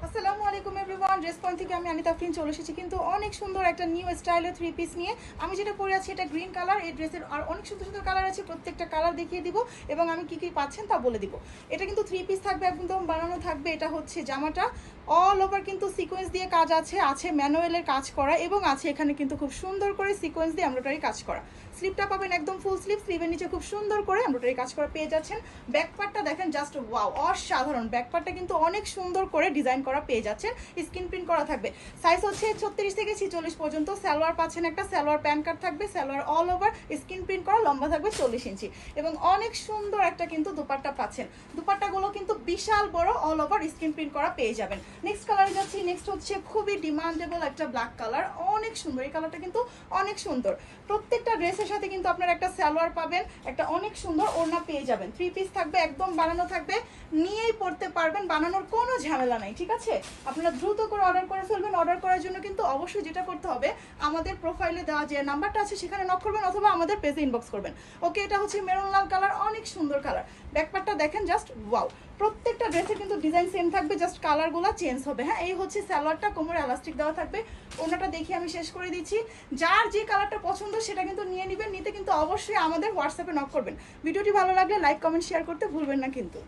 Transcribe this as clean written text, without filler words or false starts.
আসসালামু আলাইকুম everyone, dress point থেকে আমি আনিতা আফরিন চলে এসেছি কিন্তু অনেক সুন্দর একটা নিউ স্টাইলের থ্রি পিস নিয়ে। আমি যেটা পরে আছি এটা গ্রিন কালার। এই ড্রেসের আর অনেক সুন্দর সুন্দর কালার আছে, প্রত্যেকটা কালার দেখিয়ে দিব এবং আমি কি কি পাচ্ছেন তা বলে দিব। এটা কিন্তু থ্রি পিস থাকবে, একদম বানানো থাকবে। এটা হচ্ছে জামাটা অল ওভার কিন্তু সিকোয়েন্স দিয়ে কাজ আছে, আছে ম্যানুয়ালের কাজ করা এবং আছে এখানে কিন্তু খুব সুন্দর করে সিকোয়েন্স দিয়ে এমব্রয়ডারি কাজ করা। স্লিপটা পাবেন একদম ফুল স্লিভ, স্লিভের নিচে খুব সুন্দর করে এমব্রয়ডারি কাজ করা পেয়ে যাচ্ছেন। ব্যাক পার্টটা দেখেন জাস্ট ওয়াও, অসাধারণ। ব্যাক পার্টটা কিন্তু অনেক সুন্দর করে ডিজাইন করা পেয়ে যাচ্ছেন, স্ক্রিন প্রিন্ট করা থাকবে। সাইজ হচ্ছে 36 থেকে 46 পর্যন্ত। সালোয়ার পাচ্ছেন একটা, সালোয়ার প্যান্ট কাট থাকবে, salwar all over screen print করা, লম্বা থাকবে 40 ইঞ্চি এবং অনেক সুন্দর একটা কিন্তু দুপাট্টা পাচ্ছেন। দুপাট্টাগুলো কিন্তু বিশাল বড়, অল ওভার স্ক্রিন প্রিন্ট করা পেয়ে যাবেন। নেক্সট কালারে যাচ্ছি। নেক্সট হচ্ছে খুবই ডিমান্ডেবল একটা ব্ল্যাক কালার, অনেক সুন্দর। এই কালারটা কিন্তু অনেক সুন্দর। প্রত্যেকটা ড্রেসের সাথে কিন্তু আপনারা একটা সালোয়ার পাবেন, একটা অনেক সুন্দর ওড়না পেয়ে যাবেন। থ্রি পিস থাকবে, একদম বানানো থাকবে, নিয়েই পড়তে পারবেন, বানানোর কোনো ঝামেলা নাই। ঠিক আছে, আপনারা দ্রুত করে অর্ডার করে ফেলবেন। অর্ডার করার জন্য কিন্তু অবশ্যই যেটা করতে হবে, আমাদের প্রোফাইলে দেওয়া যে নাম্বারটা আছে সেখানে নক করবেন অথবা আমাদের পেজে ইনবক্স করবেন। ওকে, এটা হচ্ছে মেরুন লাল কালার, অনেক সুন্দর কালার। ব্যাকপার্টটা দেখেন জাস্ট ওয়াও। প্রত্যেকটা ড্রেসে কিন্তু ডিজাইন সেম থাকবে, জাস্ট কালারগুলো চেঞ্জ হবে। হ্যাঁ, এই হচ্ছে সালোয়ারটা, কোমরে এলাস্টিক দেওয়া থাকবে। ওনাটা দেখে আমি শেষ করে দিচ্ছি। যার যে কালারটা পছন্দ সেটা কিন্তু নিয়ে নেবেন। নিতে কিন্তু অবশ্যই আমাদের হোয়াটসঅ্যাপে নক করবেন। ভিডিওটি ভালো লাগলে লাইক কমেন্ট শেয়ার করতে ভুলবেন না কিন্তু।